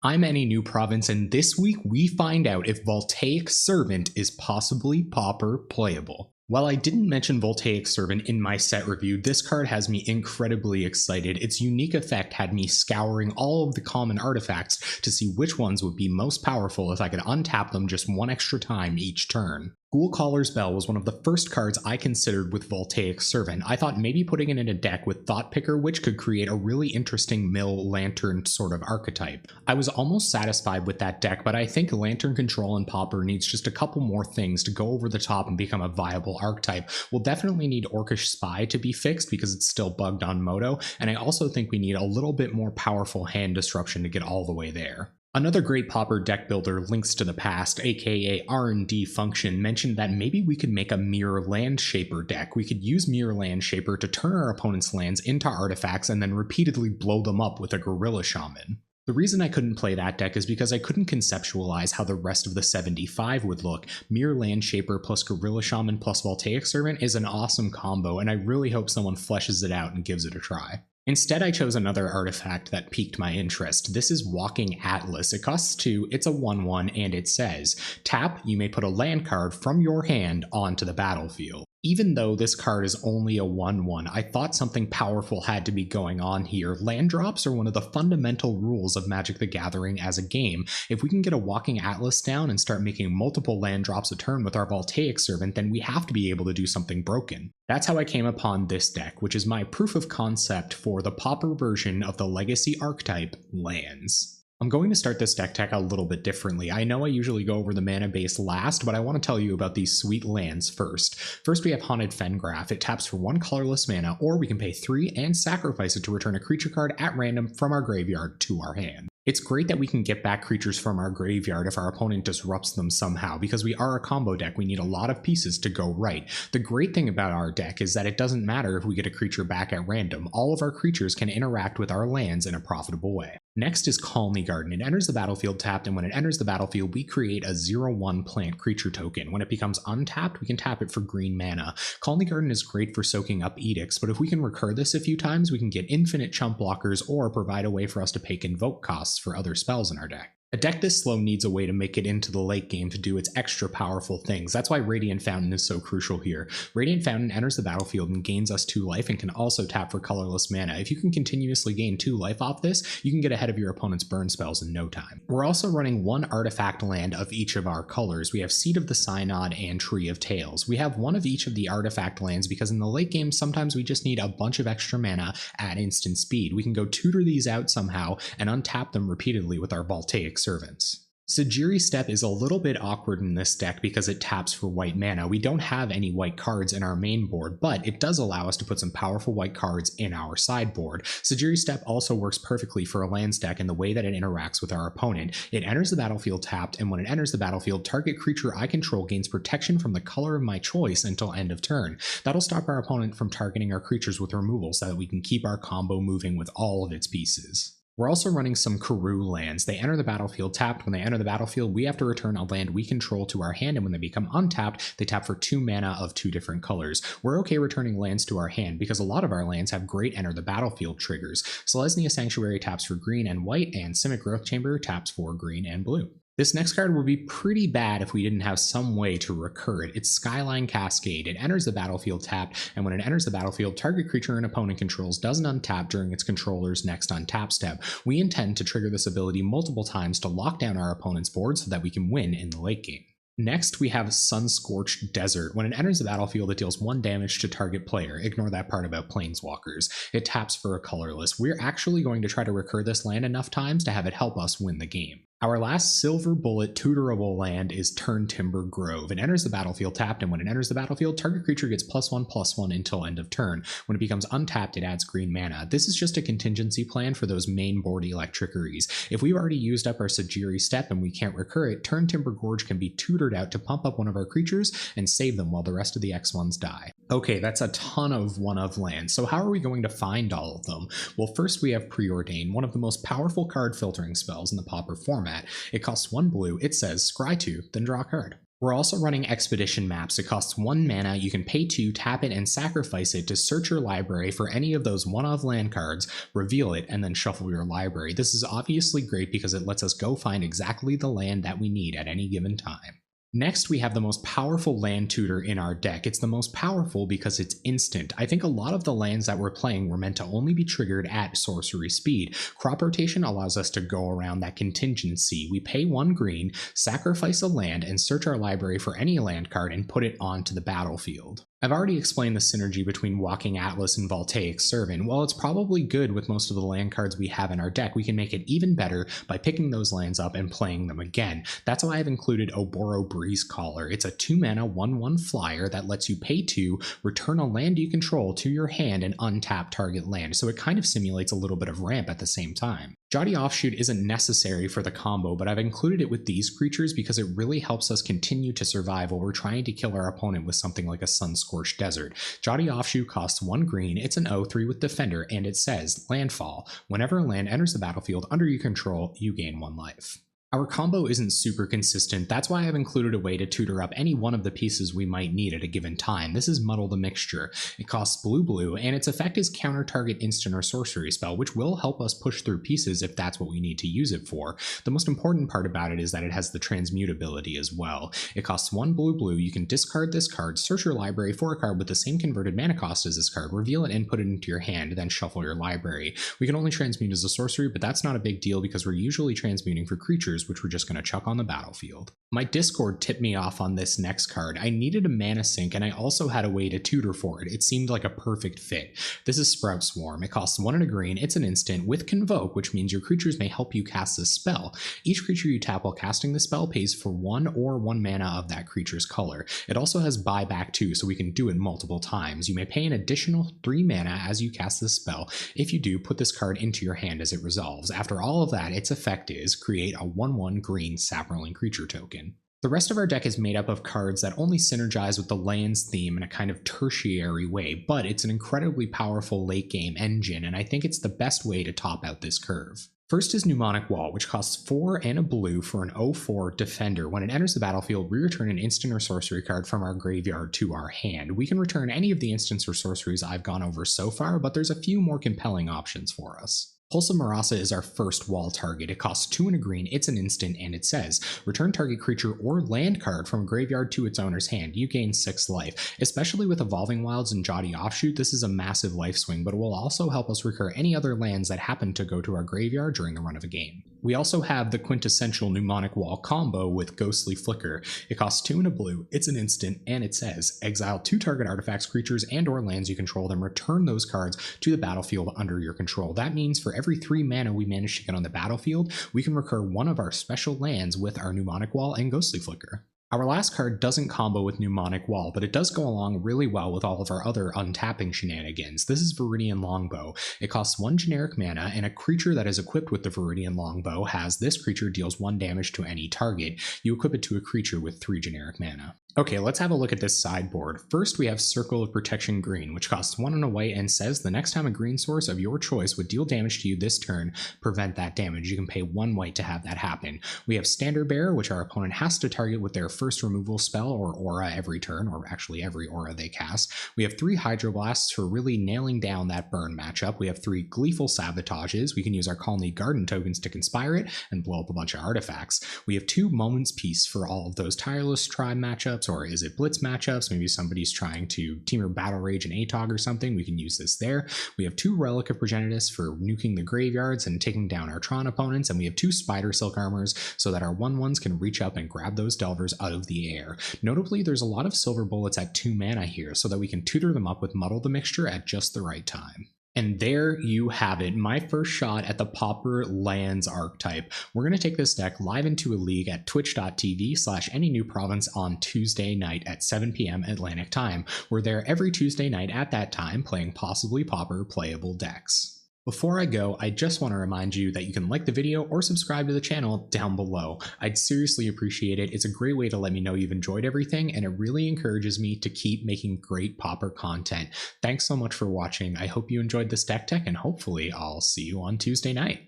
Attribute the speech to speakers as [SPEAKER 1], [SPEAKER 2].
[SPEAKER 1] I'm Any New Province, and this week we find out if Voltaic Servant is possibly Pauper playable. While I didn't mention Voltaic Servant in my set review, this card has me incredibly excited. Its unique effect had me scouring all of the common artifacts to see which ones would be most powerful if I could untap them just one extra time each turn. Ghoulcaller's Bell was one of the first cards I considered with Voltaic Servant. I thought maybe putting it in a deck with Thought Picker, which could create a really interesting mill lantern sort of archetype. I was almost satisfied with that deck, but I think Lantern Control and Pauper needs just a couple more things to go over the top and become a viable archetype. We'll definitely need Orcish Spy to be fixed because it's still bugged on Moto, and I also think we need a little bit more powerful hand disruption to get all the way there. Another great Pauper deck builder, Links to the Past, aka R&D Function, mentioned that maybe we could make a Mirror Land Shaper deck. We could use Mirror Land Shaper to turn our opponent's lands into artifacts and then repeatedly blow them up with a Gorilla Shaman. The reason I couldn't play that deck is because I couldn't conceptualize how the rest of the 75 would look. Mirror Land Shaper plus Gorilla Shaman plus Voltaic Servant is an awesome combo, and I really hope someone fleshes it out and gives it a try. Instead, I chose another artifact that piqued my interest. This is Walking Atlas. It costs 2, it's a 1/1, and it says, tap, you may put a land card from your hand onto the battlefield. Even though this card is only a 1/1, I thought something powerful had to be going on here. Land drops are one of the fundamental rules of Magic the Gathering as a game. If we can get a Walking Atlas down and start making multiple land drops a turn with our Voltaic Servant, then we have to be able to do something broken. That's how I came upon this deck, which is my proof of concept for the Pauper version of the Legacy archetype, lands. I'm going to start this deck tech a little bit differently. I know I usually go over the mana base last, but I want to tell you about these sweet lands first. First we have Haunted Fengraf. It taps for 1 colorless mana, or we can pay 3 and sacrifice it to return a creature card at random from our graveyard to our hand. It's great that we can get back creatures from our graveyard if our opponent disrupts them somehow, because we are a combo deck. We need a lot of pieces to go right. The great thing about our deck is that it doesn't matter if we get a creature back at random. All of our creatures can interact with our lands in a profitable way. Next is Colony Garden. It enters the battlefield tapped, and when it enters the battlefield, we create a 0/1 plant creature token. When it becomes untapped, we can tap it for green mana. Colony Garden is great for soaking up edicts, but if we can recur this a few times, we can get infinite chump blockers or provide a way for us to pay convoke costs for other spells in our deck. A deck this slow needs a way to make it into the late game to do its extra powerful things. That's why Radiant Fountain is so crucial here. Radiant Fountain enters the battlefield and gains us 2 life and can also tap for colorless mana. If you can continuously gain 2 life off this, you can get ahead of your opponent's burn spells in no time. We're also running 1 artifact land of each of our colors. We have Seed of the Synod and Tree of Tales. We have 1 of each of the artifact lands because in the late game sometimes we just need a bunch of extra mana at instant speed. We can go tutor these out somehow and untap them repeatedly with our Voltaic Servants. Sajiri Step is a little bit awkward in this deck because it taps for white mana. We don't have any white cards in our main board, but it does allow us to put some powerful white cards in our sideboard. Sajiri Step also works perfectly for a lands deck in the way that it interacts with our opponent. It enters the battlefield tapped, and when it enters the battlefield, target creature I control gains protection from the color of my choice until end of turn. That'll stop our opponent from targeting our creatures with removal so that we can keep our combo moving with all of its pieces. We're also running some Karoo lands. They enter the battlefield tapped. When they enter the battlefield, we have to return a land we control to our hand, and when they become untapped, they tap for 2 mana of 2 different colors. We're okay returning lands to our hand because a lot of our lands have great enter the battlefield triggers. Selesnya Sanctuary taps for green and white, and Simic Growth Chamber taps for green and blue. This next card would be pretty bad if we didn't have some way to recur it. It's Skyline Cascade. It enters the battlefield tapped, and when it enters the battlefield, target creature an opponent controls doesn't untap during its controller's next untap step. We intend to trigger this ability multiple times to lock down our opponent's board so that we can win in the late game. Next, we have Sunscorched Desert. When it enters the battlefield, it deals 1 damage to target player. Ignore that part about planeswalkers. It taps for a colorless. We're actually going to try to recur this land enough times to have it help us win the game. Our last silver bullet tutorable land is Turntimber Grove. It enters the battlefield tapped, and when it enters the battlefield, target creature gets +1/+1 until end of turn. When it becomes untapped, it adds green mana. This is just a contingency plan for those main board electricaries. If we've already used up our Sajiri Step and we can't recur it, Turntimber Gorge can be tutored out to pump up one of our creatures and save them while the rest of the X1s die. Okay, that's a ton of 1-of lands, so how are we going to find all of them? Well, first we have Preordain, one of the most powerful card filtering spells in the Pauper format. It costs 1 blue, it says scry 2, then draw a card. We're also running Expedition maps. It costs 1 mana, you can pay 2, tap it, and sacrifice it to search your library for any of those one-of land cards, reveal it, and then shuffle your library. This is obviously great because it lets us go find exactly the land that we need at any given time. Next, we have the most powerful land tutor in our deck. It's the most powerful because it's instant. I think a lot of the lands that we're playing were meant to only be triggered at sorcery speed. Crop rotation allows us to go around that contingency. We pay 1 green, sacrifice a land, and search our library for any land card and put it onto the battlefield. I've already explained the synergy between Walking Atlas and Voltaic Servant. While it's probably good with most of the land cards we have in our deck, we can make it even better by picking those lands up and playing them again. That's why I've included Oboro Breezecaller. It's a 2 mana 1/1 flyer that lets you pay 2, return a land you control to your hand and untap target land, so it kind of simulates a little bit of ramp at the same time. Jaughty Offshoot isn't necessary for the combo, but I've included it with these creatures because it really helps us continue to survive while we're trying to kill our opponent with something like a Sunscorched Desert. Jaughty Offshoot costs 1 green, it's an 0/3 with Defender, and it says, Landfall. Whenever a land enters the battlefield under your control, you gain 1 life. Our combo isn't super consistent, that's why I've included a way to tutor up any one of the pieces we might need at a given time. This is Muddle the Mixture. It costs blue, and its effect is counter target instant or sorcery spell, which will help us push through pieces if that's what we need to use it for. The most important part about it is that it has the transmutability as well. It costs 1 blue, you can discard this card, search your library for a card with the same converted mana cost as this card, reveal it and put it into your hand, then shuffle your library. We can only transmute as a sorcery, but that's not a big deal because we're usually transmuting for creatures, which we're just going to chuck on the battlefield. My Discord tipped me off on this next card. I needed a mana sink and I also had a way to tutor for it. It seemed like a perfect fit. This is Sprout Swarm. It costs 1 and a green. It's an instant with Convoke, which means your creatures may help you cast this spell. Each creature you tap while casting the spell pays for 1 or 1 mana of that creature's color. It also has buyback too, so we can do it multiple times. You may pay an additional 3 mana as you cast this spell. If you do, put this card into your hand as it resolves. After all of that, its effect is create a 1/1 green Saproling creature token. The rest of our deck is made up of cards that only synergize with the lands theme in a kind of tertiary way, but it's an incredibly powerful late game engine, and I think it's the best way to top out this curve. First is Mnemonic Wall, which costs 4 and a blue for an 0/4 defender. When it enters the battlefield, we return an instant or sorcery card from our graveyard to our hand. We can return any of the instants or sorceries I've gone over so far, but there's a few more compelling options for us. Pulse of Marasa is our first wall target. It costs 2 and a green, it's an instant, and it says, return target creature or land card from a graveyard to its owner's hand. You gain 6 life. Especially with Evolving Wilds and Jaughty Offshoot, this is a massive life swing, but it will also help us recur any other lands that happen to go to our graveyard during the run of a game. We also have the quintessential Mnemonic Wall combo with Ghostly Flicker. It costs 2 and a blue, it's an instant, and it says, exile 2 target artifacts, creatures, and or lands you control, then return those cards to the battlefield under your control. That means for every 3 mana we manage to get on the battlefield, we can recur one of our special lands with our Mnemonic Wall and Ghostly Flicker. Our last card doesn't combo with Mnemonic Wall, but it does go along really well with all of our other untapping shenanigans. This is Viridian Longbow. It costs 1 generic mana, and a creature that is equipped with the Viridian Longbow has this creature deals 1 damage to any target. You equip it to a creature with 3 generic mana. Okay, let's have a look at this sideboard. First, we have Circle of Protection Green, which costs 1 and a white and says the next time a green source of your choice would deal damage to you this turn, prevent that damage. You can pay 1 white to have that happen. We have Standard Bearer, which our opponent has to target with their first removal spell or aura every turn, or actually every aura they cast. We have 3 Hydroblasts for really nailing down that burn matchup. We have 3 Gleeful Sabotages. We can use our Colony Garden tokens to conspire it and blow up a bunch of artifacts. We have 2 Moment's Peace for all of those Tireless Tribe matchups, or is it Blitz matchups? Maybe somebody's trying to Temur Battle Rage and ATOG or something. We can use this there. We have 2 Relic of Progenitus for nuking the graveyards and taking down our Tron opponents, and we have 2 Spider Silk Armors so that our 1/1s can reach up and grab those Delvers out of the air. Notably, there's a lot of silver bullets at 2 mana here so that we can tutor them up with Muddle the Mixture at just the right time. And there you have it, my first shot at the Pauper Lands archetype. We're going to take this deck live into a league at twitch.tv/AnyNewProvince on Tuesday night at 7 p.m. Atlantic time. We're there every Tuesday night at that time playing Possibly Pauper Playable decks. Before I go, I just want to remind you that you can like the video or subscribe to the channel down below. I'd seriously appreciate it. It's a great way to let me know you've enjoyed everything, and it really encourages me to keep making great Pauper content. Thanks so much for watching. I hope you enjoyed this deck tech, and hopefully I'll see you on Tuesday night.